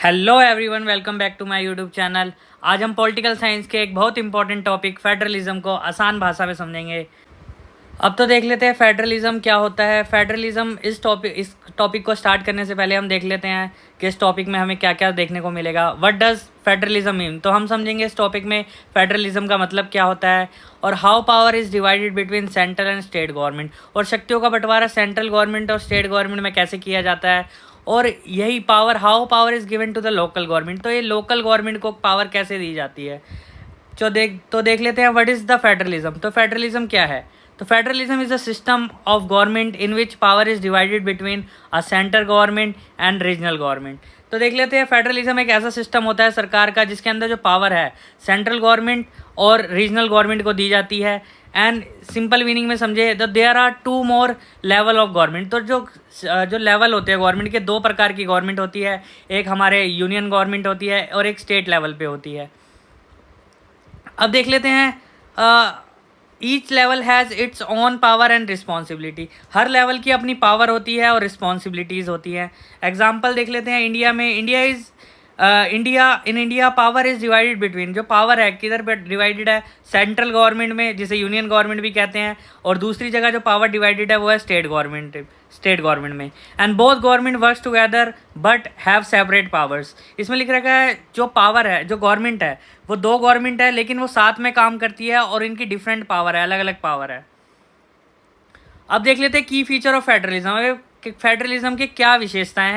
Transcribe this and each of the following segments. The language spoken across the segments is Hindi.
Hello everyone, welcome back to my YouTube channel. आज हम पॉलिटिकल साइंस के एक बहुत इंपॉर्टेंट टॉपिक फेडरलिज्म को आसान भाषा में समझेंगे। अब तो देख लेते हैं फेडरलिज्म क्या होता है। फेडरलिज्म इस टॉपिक को स्टार्ट करने से पहले हम देख लेते हैं कि इस टॉपिक में हमें क्या क्या देखने को मिलेगा। व्हाट डज फेडरलिज्म मीन, तो हम समझेंगे इस टॉपिक में फेडरलिज्म का मतलब क्या होता है और how power is divided between central and state government, और शक्तियों का बंटवारा सेंट्रल गवर्नमेंट और स्टेट गवर्नमेंट में कैसे किया जाता है, और यही power how power is given to the local government, तो ये लोकल गवर्नमेंट को पावर कैसे दी जाती है। देख लेते हैं व्हाट इज़ द फेडरलिज्म। तो फेडरलिज्म क्या है। तो federalism is a system of government in which power is divided between a central government and regional government. तो देख लेते हैं फेडरलिज्म एक ऐसा सिस्टम होता है सरकार का जिसके अंदर जो पावर है सेंट्रल गवर्नमेंट और रीजनल गवर्नमेंट को दी जाती है। एंड सिंपल मीनिंग में समझे तो there are two more level of government. तो जो लेवल होते हैं गवर्नमेंट के, दो प्रकार की गवर्नमेंट होती है। एक हमारे यूनियन गवर्नमेंट होती है और एक स्टेट लेवल पे होती है। अब देख लेते हैं each level has its own power and responsibility. Her level की अपनी पावर होती है और रिस्पॉन्सिबिलिटीज़ होती हैं। एग्जाम्पल देख लेते हैं इंडिया में। India power is divided between, जो पावर है किधर पर डिवाइडेड है, सेंट्रल गवर्नमेंट में जिसे यूनियन गवर्नमेंट भी कहते हैं, और दूसरी जगह जो पावर डिवाइडेड है वो है स्टेट गवर्नमेंट में। And both government works together but have separate powers. इसमें लिख रखा है जो पावर है, जो गवर्नमेंट है, वो दो गवर्नमेंट है लेकिन वो साथ में काम करती है और इनकी डिफरेंट पावर है, अलग अलग पावर है। अब देख लेते हैं की फीचर ऑफ फेडरलिज्म। फेडरलिज्म की क्या विशेषताएं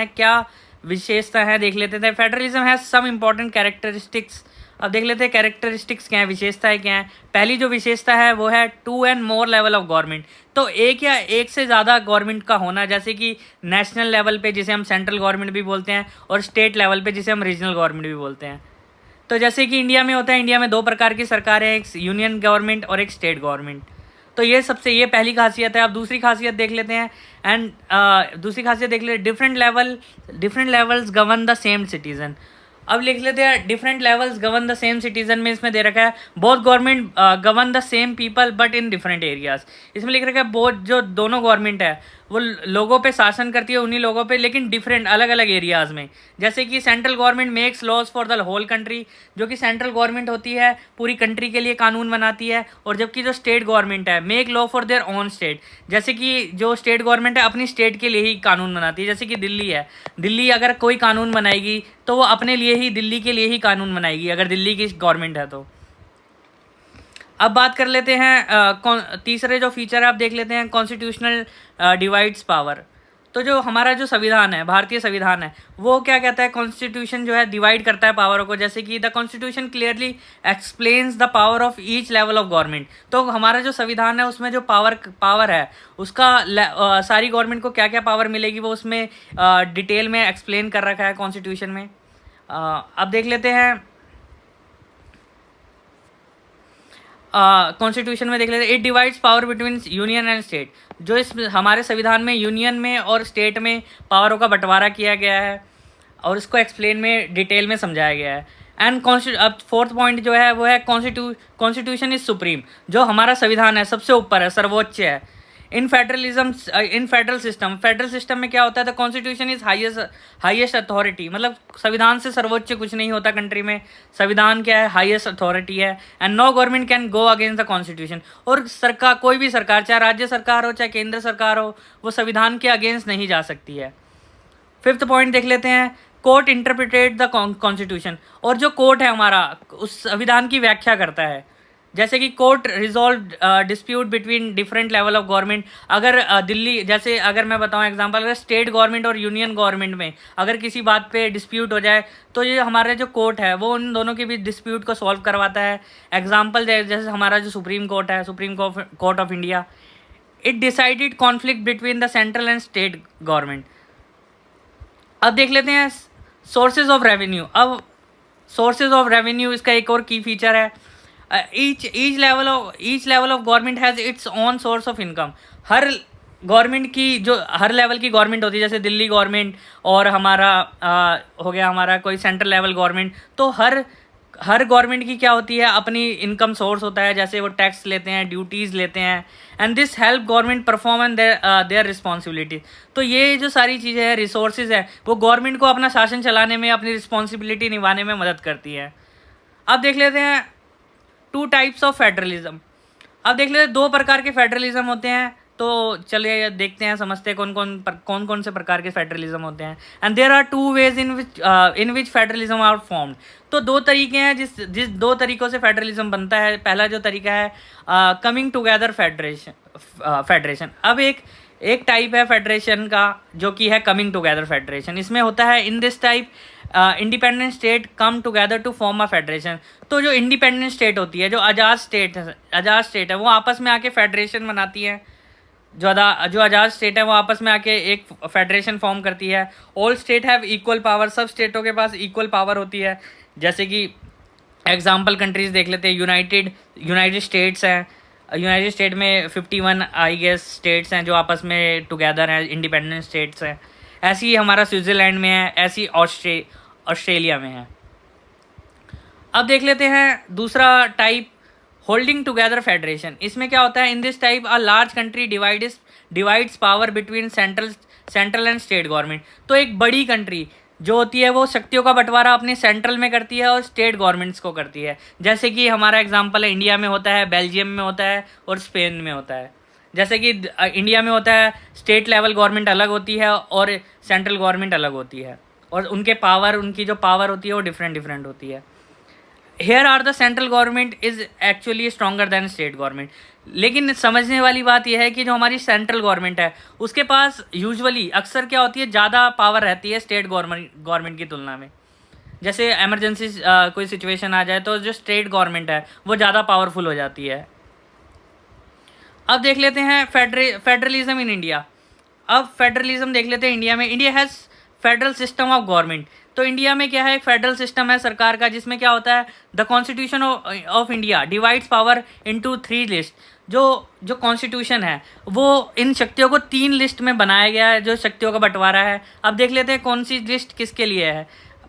हैं देख लेते थे। Federalism has some important characteristics. अब देख लेते हैं कैरेक्टरिस्टिक्स क्या है, विशेषताएं क्या है। पहली जो विशेषता है वो है two and more level of government. तो एक या एक से ज़्यादा गवर्नमेंट का होना, जैसे कि नेशनल लेवल पे जिसे हम सेंट्रल गवर्नमेंट भी बोलते हैं और स्टेट लेवल पे जिसे हम रीजनल गवर्नमेंट भी बोलते हैं। तो जैसे कि इंडिया में होता है, इंडिया में दो प्रकार की सरकारें हैं, एक यूनियन गवर्नमेंट और एक स्टेट गवर्नमेंट। तो ये पहली खासियत है। अब दूसरी खासियत देख लेते हैं। दूसरी खासियत देख लेते, different levels govern the same citizen. अब लिख लेते हैं different levels govern the same citizen में इसमें दे रखा है both government govern the same people but in different areas. इसमें लिख रखा है बोथ, जो दोनों गवर्नमेंट है वो लोगों पे शासन करती है, उन्हीं लोगों पे, लेकिन डिफरेंट अलग अलग एरियाज में। जैसे कि central government makes laws for the whole country, जो कि सेंट्रल गवर्नमेंट होती है पूरी कंट्री के लिए कानून बनाती है, और जबकि जो स्टेट गवर्नमेंट है make law for their own state. जैसे कि जो स्टेट गवर्नमेंट है अपनी स्टेट के लिए ही कानून बनाती है। जैसे कि दिल्ली है, दिल्ली अगर कोई कानून बनाएगी तो वो अपने लिए ही, दिल्ली के लिए ही कानून बनाएगी अगर दिल्ली की गवर्नमेंट है तो। अब बात कर लेते हैं तीसरे जो फीचर है, आप देख लेते हैं कॉन्स्टिट्यूशनल डिवाइड्स पावर। तो जो हमारा जो संविधान है, भारतीय संविधान है, वो क्या कहता है, कॉन्स्टिट्यूशन जो है डिवाइड करता है पावरों को। जैसे कि the constitution clearly explains the power of each level of government. तो हमारा जो संविधान है उसमें जो पावर है उसका सारी गवर्नमेंट को क्या क्या पावर मिलेगी वो उसमें डिटेल में एक्सप्लेन कर रखा है कॉन्स्टिट्यूशन में। अब देख लेते हैं कॉन्स्टिट्यूशन में देख लेते हैं it divides power between union and state. जो इस हमारे संविधान में यूनियन में और स्टेट में पावरों का बंटवारा किया गया है और इसको एक्सप्लेन में डिटेल में समझाया गया है। अब फोर्थ पॉइंट जो है वो है कॉन्स्टिट्यूशन इज सुप्रीम। जो हमारा संविधान है सबसे ऊपर है, सर्वोच्च है। इन फेडरल सिस्टम में क्या होता है, the constitution is highest authority. मतलब संविधान से सर्वोच्च कुछ नहीं होता कंट्री में, संविधान क्या है, हाईएस्ट अथॉरिटी है। And no government can go against the constitution. और सरकार, कोई भी सरकार, चाहे राज्य सरकार हो चाहे केंद्र सरकार हो, वो संविधान के अगेंस्ट नहीं जा सकती है। फिफ्थ पॉइंट देख लेते हैं कोर्ट इंटरप्रिटेट द कॉन्स्टिट्यूशन। और जो कोर्ट है हमारा उस संविधान की व्याख्या करता है। जैसे कि court resolve dispute between different level of government. अगर दिल्ली, जैसे अगर मैं बताऊं एग्जांपल, अगर स्टेट गवर्नमेंट और यूनियन गवर्नमेंट में अगर किसी बात पे डिस्प्यूट हो जाए तो ये हमारा जो कोर्ट है वो उन दोनों के बीच डिस्प्यूट को सॉल्व करवाता है। एग्जांपल जैसे हमारा जो सुप्रीम कोर्ट है, supreme court of India, it decided conflict between the central and state government. अब देख लेते हैं सोर्सेज ऑफ रेवेन्यू। अब सोर्सेज ऑफ रेवेन्यू इसका एक और की फीचर है। Each level of government has its own source of income. Her government की, जो हर लेवल की गवर्नमेंट होती है, जैसे दिल्ली गवर्नमेंट और हमारा हो गया हमारा कोई सेंट्रल लेवल गवर्नमेंट, तो हर हर गवर्नमेंट की क्या होती है, अपनी इनकम सोर्स होता है, जैसे वो टैक्स लेते हैं, ड्यूटीज़ लेते हैं, and this help government perform and their responsibility. तो ये जो सारी चीज़ें हैं, रिसोर्सेज हैं, वो गवर्नमेंट को अपना शासन चलाने में, अपनी रिस्पॉन्सिबिलिटी निभाने में मदद करती है। अब देख लेते हैं टू टाइप्स ऑफ फेडरलिज्म। अब देख लेते हैं दो प्रकार के फेडरलिज्म होते हैं। तो चलिए देखते हैं, समझते हैं कौन कौन से प्रकार के फेडरलिज्म होते हैं। And there are two ways in which federalism are formed. तो दो तरीके हैं जिस दो तरीक़ों से फेडरलिज्म बनता है। पहला जो तरीका है कमिंग टुगेदर फेडरेशन। अब एक टाइप है फेडरेशन का जो कि है कमिंग टुगेदर फेडरेशन। इसमें होता है in this type independent state come together to form a federation. तो जो इंडिपेंडेंट स्टेट होती है, जो आज़ाद स्टेट है, वो आपस में आके फेडरेशन बनाती है। जो आज़ाद स्टेट है वो आपस में आके एक फेडरेशन फॉर्म करती है। All state have equal power. सब स्टेटों के पास इक्वल पावर होती है। जैसे कि एग्जांपल कंट्रीज देख लेते हैं। यूनाइटेड स्टेट्स हैं। यूनाइटेड स्टेट में 51 आई गेस स्टेट्स हैं जो आपस में टुगेदर हैं, इंडिपेंडेंट स्टेट्स हैं। ऐसी ही हमारा स्विट्ज़रलैंड में है, ऐसी ऑस्ट्रेलिया में है। अब देख लेते हैं दूसरा टाइप होल्डिंग टुगेदर फेडरेशन। इसमें क्या होता है, in this type a large country divides power between central and state government. तो एक बड़ी कंट्री जो होती है वो शक्तियों का बंटवारा अपने सेंट्रल में करती है और स्टेट गवर्नमेंट्स को करती है। जैसे कि हमारा एग्जांपल है, इंडिया में होता है, बेल्जियम में होता है और स्पेन में होता है। जैसे कि इंडिया में होता है, स्टेट लेवल गवर्नमेंट अलग होती है और सेंट्रल गवर्नमेंट अलग होती है, और उनकी जो पावर होती है वो डिफरेंट होती है। Here are the central government is actually stronger than state government. लेकिन समझने वाली बात यह है कि जो हमारी सेंट्रल गवर्नमेंट है उसके पास यूजुअली अक्सर क्या होती है, ज़्यादा पावर रहती है स्टेट गवर्नमेंट की तुलना में। जैसे एमरजेंसी कोई सिचुएशन आ जाए तो जो स्टेट गवर्नमेंट है वो ज़्यादा पावरफुल हो जाती है। अब देख लेते हैं फेडरलिज्म इन इंडिया। अब फेडरलिज्म देख लेते हैं इंडिया में। India has federal system of government. तो इंडिया में क्या है, एक फेडरल सिस्टम है सरकार का, जिसमें क्या होता है, the constitution of India divides power into 3 list. जो कॉन्स्टिट्यूशन है वो इन शक्तियों को 3 लिस्ट में बनाया गया है, जो शक्तियों का बंटवारा है। अब देख लेते हैं कौन सी लिस्ट किसके लिए है।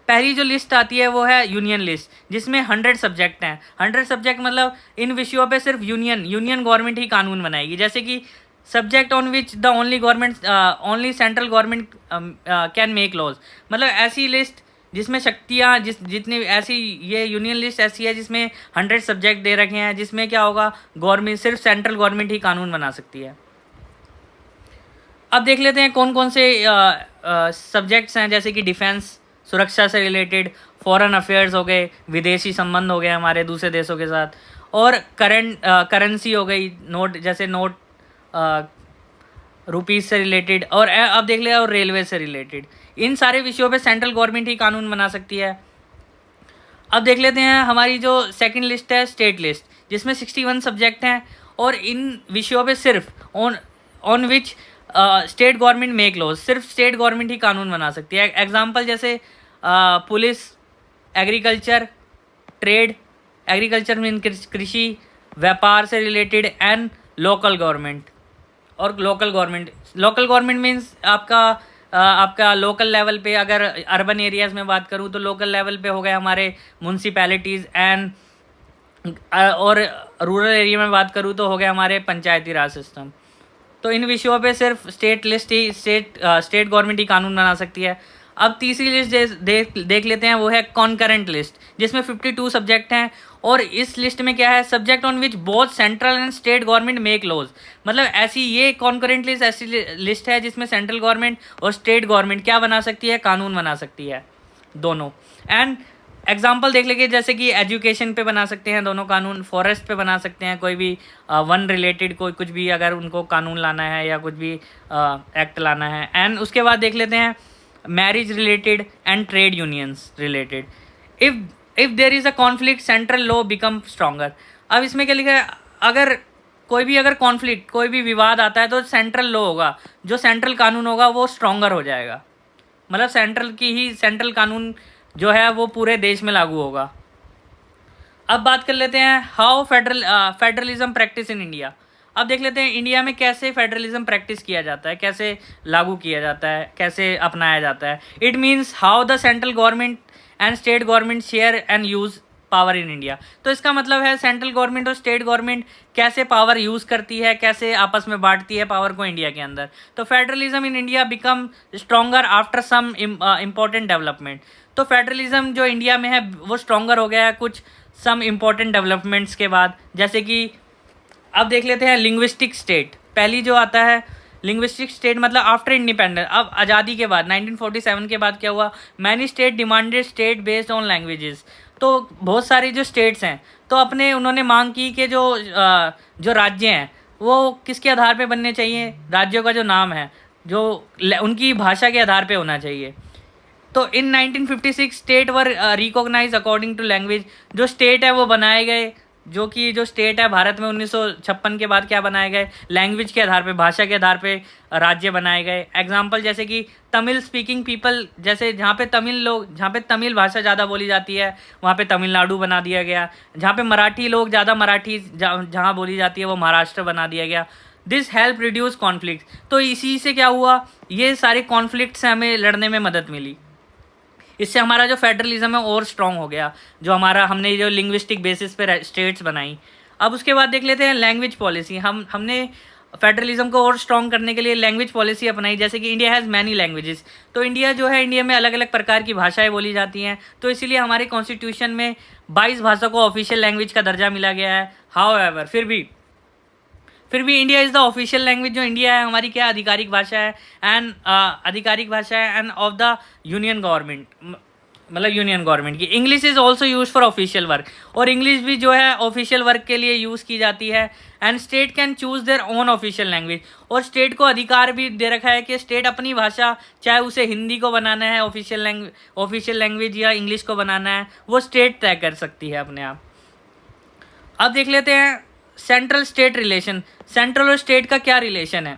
पहली जो लिस्ट आती है वो है यूनियन लिस्ट, जिसमें 100 सब्जेक्ट हैं। 100 सब्जेक्ट मतलब इन विषयों पे सिर्फ यूनियन गवर्नमेंट ही कानून बनाएगी। जैसे कि subject on which the only central government can make laws. मतलब ऐसी लिस्ट जिसमें शक्तियाँ जितनी ऐसी, ये यूनियन लिस्ट ऐसी है जिसमें 100 सब्जेक्ट दे रखे हैं, जिसमें क्या होगा, गवर्नमेंट सिर्फ सेंट्रल गवर्नमेंट ही कानून बना सकती है। अब देख लेते हैं कौन कौन से सब्जेक्ट्स हैं। जैसे कि डिफेंस, सुरक्षा से रिलेटेड, फॉरेन अफेयर्स हो गए, विदेशी संबंध हो गए हमारे दूसरे देशों के साथ, और करेंसी हो गई, नोट, जैसे नोट रुपीज़ से रिलेटेड, और अब देख लिया, और रेलवे से रिलेटेड। इन सारे विषयों पे सेंट्रल गवर्नमेंट ही कानून बना सकती है। अब देख लेते हैं हमारी जो सेकंड लिस्ट है, स्टेट लिस्ट, जिसमें 61 सब्जेक्ट हैं, और इन विषयों पे सिर्फ on which state government make laws, सिर्फ स्टेट गवर्नमेंट ही कानून बना सकती है। एग्जांपल जैसे police, agriculture, trade, agriculture mean कृषि, व्यापार से रिलेटेड, एंड लोकल गवर्नमेंट। और लोकल गवर्नमेंट मीन्स आपका लोकल लेवल पे, अगर अर्बन एरियाज़ में बात करूँ तो लोकल लेवल पे हो गए हमारे म्यूनसिपैलिटीज़ एंड, और रूरल एरिया में बात करूँ तो हो गए हमारे पंचायती राज सिस्टम। तो इन विषयों पे सिर्फ स्टेट गवर्नमेंट ही कानून बना सकती है। अब तीसरी लिस्ट देख लेते हैं, वो है कॉन्करेंट लिस्ट, जिसमें 52 सब्जेक्ट हैं। और इस लिस्ट में क्या है, subject on which both central and state government make laws. मतलब ऐसी ये कॉन्करेंट लिस्ट ऐसी लिस्ट है जिसमें सेंट्रल गवर्नमेंट और स्टेट गवर्नमेंट क्या बना सकती है, कानून बना सकती है दोनों। एंड एग्जाम्पल देख लेंगे, जैसे कि एजुकेशन पे बना सकते हैं दोनों कानून, फॉरेस्ट पे बना सकते हैं, कोई भी वन रिलेटेड कोई कुछ भी अगर उनको कानून लाना है या कुछ भी एक्ट लाना है। एंड उसके बाद देख लेते हैं marriage related and trade unions related. If there is a conflict central law become stronger. अब इसमें क्या लिखा है, अगर कॉन्फ्लिक्ट, कोई भी विवाद आता है तो सेंट्रल लॉ होगा, जो सेंट्रल कानून होगा वो स्ट्रॉन्गर हो जाएगा। मतलब सेंट्रल कानून जो है वो पूरे देश में लागू होगा। अब बात कर लेते हैं how federalism practice in India. अब देख लेते हैं इंडिया में कैसे फेडरलिज्म प्रैक्टिस किया जाता है, कैसे लागू किया जाता है, कैसे अपनाया जाता है। It means how the central government and state government share and use power in India. तो इसका मतलब है सेंट्रल गवर्नमेंट और स्टेट गवर्नमेंट कैसे पावर यूज़ करती है, कैसे आपस में बांटती है पावर को इंडिया के अंदर। तो federalism in India become stronger after some important development. तो फेडरलिज्म जो इंडिया में है वो स्ट्रॉन्गर हो गया है कुछ सम इम्पॉर्टेंट डेवलपमेंट्स के बाद। जैसे कि अब देख लेते हैं लिंग्विस्टिक स्टेट। पहली जो आता है लिंग्विस्टिक स्टेट मतलब आफ्टर इंडिपेंडेंस, अब आज़ादी के बाद 1947 के बाद क्या हुआ, many state demanded state based on languages. तो बहुत सारी जो स्टेट्स हैं तो अपने उन्होंने मांग की कि जो राज्य हैं वो किसके आधार पे बनने चाहिए, राज्यों का जो नाम है जो उनकी भाषा के आधार पे होना चाहिए। तो in 1956 state were recognise according to language. जो स्टेट है वो बनाए गए, जो कि जो स्टेट है भारत में 1956 के बाद क्या बनाए गए, लैंग्वेज के आधार पे, भाषा के आधार पे राज्य बनाए गए। एग्जांपल जैसे कि तमिल स्पीकिंग पीपल, जैसे जहाँ पे तमिल भाषा ज़्यादा बोली जाती है वहाँ पे तमिलनाडु बना दिया गया। जहाँ पे मराठी लोग ज़्यादा मराठी जहाँ बोली जाती है वो महाराष्ट्र बना दिया गया। This help reduce conflict. तो इसी से क्या हुआ, ये सारे कॉन्फ्लिक्ट से हमें लड़ने में मदद मिली। इससे हमारा जो फेडरलिज्म है और स्ट्रॉन्ग हो गया, जो हमने जो लिंग्विस्टिक बेसिस पे स्टेट्स बनाई। अब उसके बाद देख लेते हैं लैंग्वेज पॉलिसी। हमने फेडरलिज्म को और स्ट्रॉन्ग करने के लिए लैंग्वेज पॉलिसी अपनाई। जैसे कि इंडिया हैज़ मैनी लैंग्वेजेस। तो इंडिया में अलग अलग प्रकार की भाषाएं बोली जाती हैं। तो इसीलिए हमारे कॉन्स्टिट्यूशन में 22 भाषा को ऑफिशियल लैंग्वेज का दर्जा मिला गया है। हाउएवर फिर भी India is the official language. जो इंडिया है हमारी क्या आधिकारिक भाषा है end of the union government, मतलब यूनियन गवर्नमेंट की। English is also use for official work, और इंग्लिश भी जो है ऑफिशियल वर्क के लिए यूज़ की जाती है। And state can choose their own official language. और स्टेट को अधिकार भी दे रखा है कि स्टेट अपनी भाषा, चाहे उसे हिंदी को बनाना है ऑफिशियल लैंग्वेज या इंग्लिश को बनाना है, वो स्टेट तय कर सकती है अपने आप। अब देख लेते हैं सेंट्रल स्टेट रिलेशन। सेंट्रल और स्टेट का क्या रिलेशन है।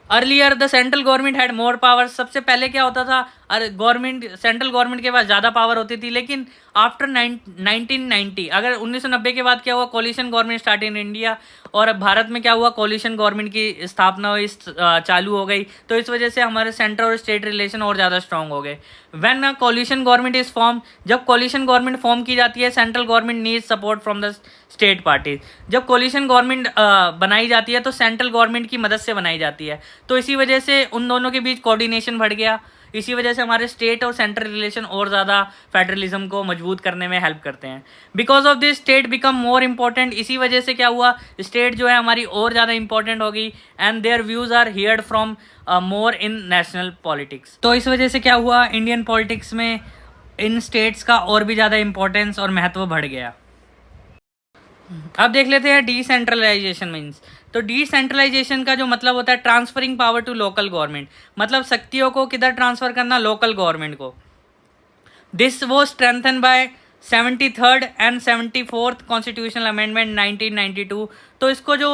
Earlier the central government had more power. सबसे पहले क्या होता था, सेंट्रल गवर्नमेंट के पास ज़्यादा पावर होती थी। लेकिन आफ्टर 1990, अगर 1990 के बाद क्या हुआ, coalition government start in India, और भारत में क्या हुआ, कोलिशन गवर्नमेंट की स्थापना हुई, चालू हो गई। तो इस वजह से हमारे सेंट्रल और स्टेट रिलेशन और ज़्यादा स्ट्रॉन्ग हो गए। When a coalition government is form, जब कोलिशन गवर्नमेंट फॉर्म की जाती है, central government needs support from the state parties. जब कोलिशन गवर्नमेंट बनाई जाती है तो सेंट्रल गवर्नमेंट की मदद से बनाई जाती है। तो इसी वजह से उन दोनों के बीच कोऑर्डिनेशन बढ़ गया। इसी वजह से हमारे स्टेट और सेंट्रल रिलेशन और ज़्यादा फेडरलिज्म को मजबूत करने में हेल्प करते हैं। Because of this state become more important. इसी वजह से क्या हुआ, स्टेट जो है हमारी और ज़्यादा इंपॉर्टेंट हो गई। And their views are heard from more in national politics. तो इस वजह से क्या हुआ, इंडियन पॉलिटिक्स में इन स्टेट्स का और भी ज़्यादा इंपॉर्टेंस और महत्व बढ़ गया। अब देख लेते हैं डिसेंट्रलाइजेशन मीन्स। तो डिसेंट्रलाइजेशन का जो मतलब होता है transferring power to local government, मतलब शक्तियों को किधर ट्रांसफर करना, लोकल गवर्नमेंट को। दिस वो strengthen by 73rd and 74th constitutional amendment 1992। तो इसको जो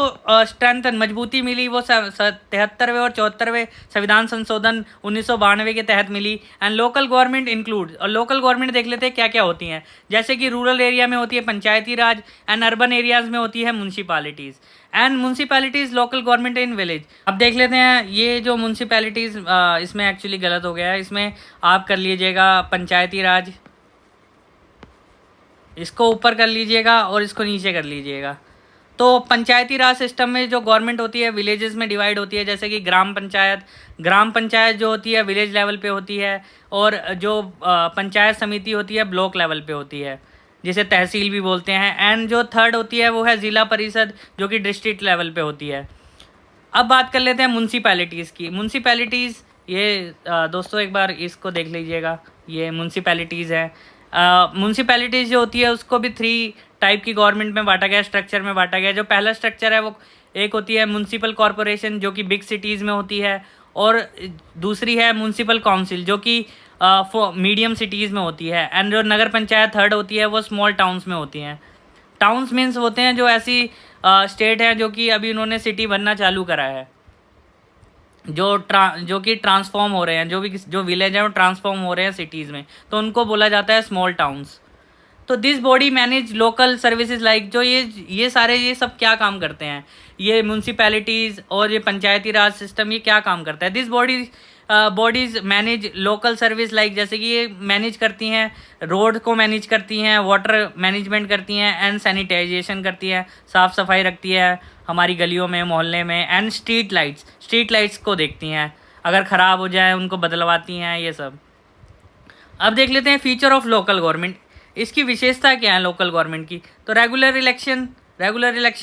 स्ट्रेंथन मजबूती मिली वो 73वें और 74वें संविधान संशोधन 1992 के तहत मिली। एंड लोकल गवर्नमेंट इंक्लूड, और लोकल गवर्नमेंट देख लेते हैं क्या क्या होती हैं। जैसे कि रूरल एरिया में होती है पंचायती राज, एंड अर्बन एरियाज में होती है municipalities. And municipalities local government in village. अब देख लेते हैं ये जो म्यूनसिपैलिटीज़, इसमें एक्चुअली गलत हो गया है। इसमें आप कर लीजिएगा पंचायती राज, इसको ऊपर कर लीजिएगा और इसको नीचे कर लीजिएगा। तो पंचायती राज सिस्टम में जो गवर्नमेंट होती है विलेजेस में डिवाइड होती है। जैसे कि ग्राम पंचायत जो होती है विलेज लेवल पे होती है, और जो पंचायत समिति होती है ब्लॉक लेवल पे होती है, जिसे तहसील भी बोलते हैं। एंड जो थर्ड होती है वो है ज़िला परिषद, जो कि डिस्ट्रिक्ट लेवल पे होती है। अब बात कर लेते हैं म्यूनसिपैलिटीज़ की। म्यूनसिपैलिटीज़ ये दोस्तों एक बार इसको देख लीजिएगा, ये म्यूनसिपैलिटीज़ हैं। म्यूनसिपैलिटीज़ जो होती है उसको भी 3 टाइप की गवर्नमेंट में बांटा गया, स्ट्रक्चर में बांटा गया। जो पहला स्ट्रक्चर है वो एक होती है म्यूनसिपल कॉरपोरेशन, जो कि बिग सिटीज़ में होती है, और दूसरी है म्यूनसिपल काउंसिल, जो कि मीडियम सिटीज़ में होती है। एंड जो नगर पंचायत थर्ड होती है वो स्मॉल टाउन्स में होती हैं। टाउन्स मीन्स होते हैं जो ऐसी स्टेट है जो कि अभी उन्होंने सिटी बनना चालू करा है, जो कि ट्रांसफॉर्म हो रहे हैं, जो विलेज है वो ट्रांसफॉर्म हो रहे हैं सिटीज़ में, तो उनको बोला जाता है स्मॉल टाउन्स। तो this body manage local services like, जो ये सब क्या काम करते हैं, ये म्यूनसिपैलिटीज़ और ये पंचायती राज सिस्टम, ये क्या काम करता है। This body bodies manage local service like, जैसे कि ये मैनेज करती हैं रोड को, मैनेज करती हैं वाटर मैनेजमेंट करती हैं, एंड सैनिटाइजेशन करती है, साफ़ सफाई रखती है हमारी गलियों में मोहल्ले में, एंड स्ट्रीट लाइट्स को देखती हैं, अगर ख़राब हो जाए उनको बदलवाती हैं, ये सब। अब देख लेते हैं फीचर ऑफ लोकल गवर्नमेंट, इसकी विशेषता क्या है लोकल गवर्नमेंट की। तो रेगुलर इलेक्शन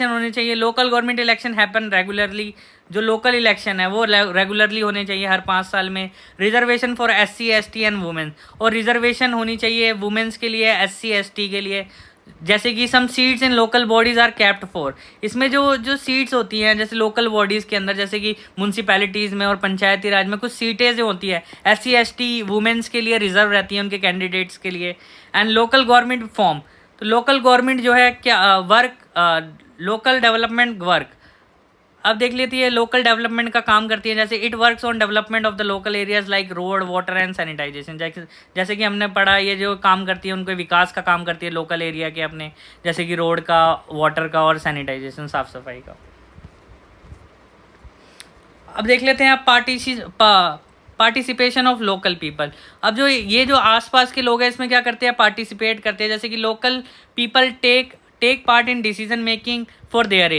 होने चाहिए, local government election happen regularly, जो लोकल इलेक्शन है वो रेगुलरली होने चाहिए हर 5 साल में। Reservation for SC ST and women, और रिजर्वेशन होनी चाहिए वुमेन्स के लिए, SC ST के लिए। जैसे कि some seats in local bodies are kept for, इसमें जो सीट्स होती हैं जैसे लोकल बॉडीज़ के अंदर, जैसे कि म्यूनसिपैलिटीज़ में और पंचायती राज में कुछ सीटें जो होती है SC ST वुमेन्स के लिए रिजर्व रहती हैं उनके कैंडिडेट्स के लिए। एंड लोकल गवर्नमेंट फॉर्म, तो लोकल गवर्नमेंट जो है क्या लोकल डेवलपमेंट वर्क, अब देख लेती है लोकल डेवलपमेंट का काम करती है, जैसे it works on development of the local areas like road water and sanitisation, जैसे कि हमने पढ़ा ये जो काम करती है उनके विकास का काम करती है लोकल एरिया के अपने, जैसे कि रोड का, वाटर का और सैनिटाइजेशन साफ सफाई का। अब देख लेते हैं आप पार्टिसिपेशन ऑफ लोकल पीपल। अब जो आसपास के लोग हैं इसमें क्या करते हैं, पार्टिसिपेट करते हैं, जैसे कि local people take part in decision making for their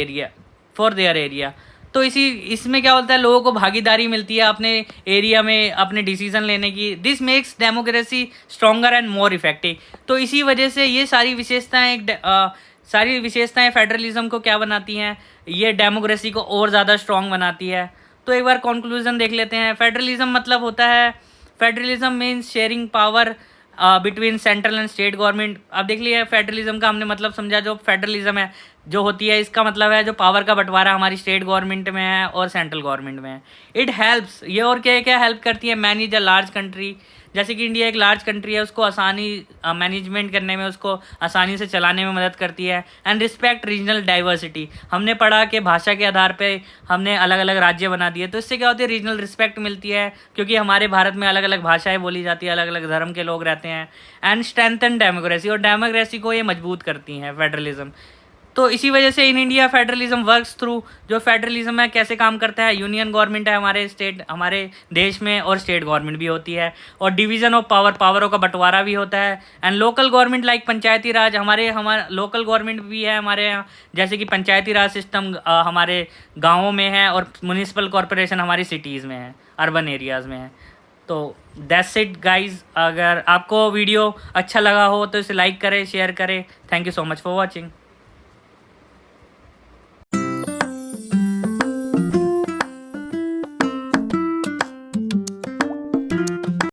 area. तो इसमें क्या होता है, लोगों को भागीदारी मिलती है अपने एरिया में अपने डिसीजन लेने की। This makes democracy stronger and more effective. तो इसी वजह से ये सारी विशेषताएं फेडरलिज्म को क्या बनाती हैं, ये डेमोक्रेसी को और ज़्यादा स्ट्रॉन्ग बनाती है। तो एक बार कंक्लूजन देख लेते हैं। फेडरलिज्म मतलब होता है, federalism means sharing power between central and state government. अब देख लिया फेडरलिज्म का हमने मतलब समझा, जो फेडरलिज्म है जो होती है इसका मतलब है जो पावर का बंटवारा हमारी स्टेट गवर्नमेंट में है और सेंट्रल गवर्नमेंट में है। इट हेल्प्स, ये और क्या हेल्प करती है, मैनेज अ लार्ज कंट्री, जैसे कि इंडिया एक लार्ज कंट्री है उसको मैनेजमेंट करने में, उसको आसानी से चलाने में मदद करती है। एंड रिस्पेक्ट रीजनल डाइवर्सिटी, हमने पढ़ा कि भाषा के आधार पे हमने अलग अलग राज्य बना दिए, तो इससे क्या होती है, रीजनल रिस्पेक्ट मिलती है, क्योंकि हमारे भारत में अलग अलग भाषाएं बोली जाती है, अलग अलग धर्म के लोग रहते हैं। एंड स्ट्रेंथन डेमोक्रेसी, और डेमोक्रेसी को ये मजबूत करती हैं फेडरलिज्म। तो इसी वजह से in India federalism works through, जो फेडरलिज्म है कैसे काम करता है, यूनियन गवर्नमेंट है हमारे देश में, और स्टेट गवर्नमेंट भी होती है, और डिवीज़न ऑफ पावरों का बंटवारा भी होता है। एंड लोकल गवर्नमेंट लाइक पंचायती राज, हमारा लोकल गवर्नमेंट भी है हमारे यहाँ, जैसे कि पंचायती राज सिस्टम हमारे गाँवों में है, और म्यूनिसिपल कॉरपोरेशन हमारी सिटीज़ में है, अर्बन एरियाज़ में है। तो दैट्स इट गाइज। अगर आपको वीडियो अच्छा लगा हो तो इसे लाइक करें, शेयर करें। Thank you so much for watching.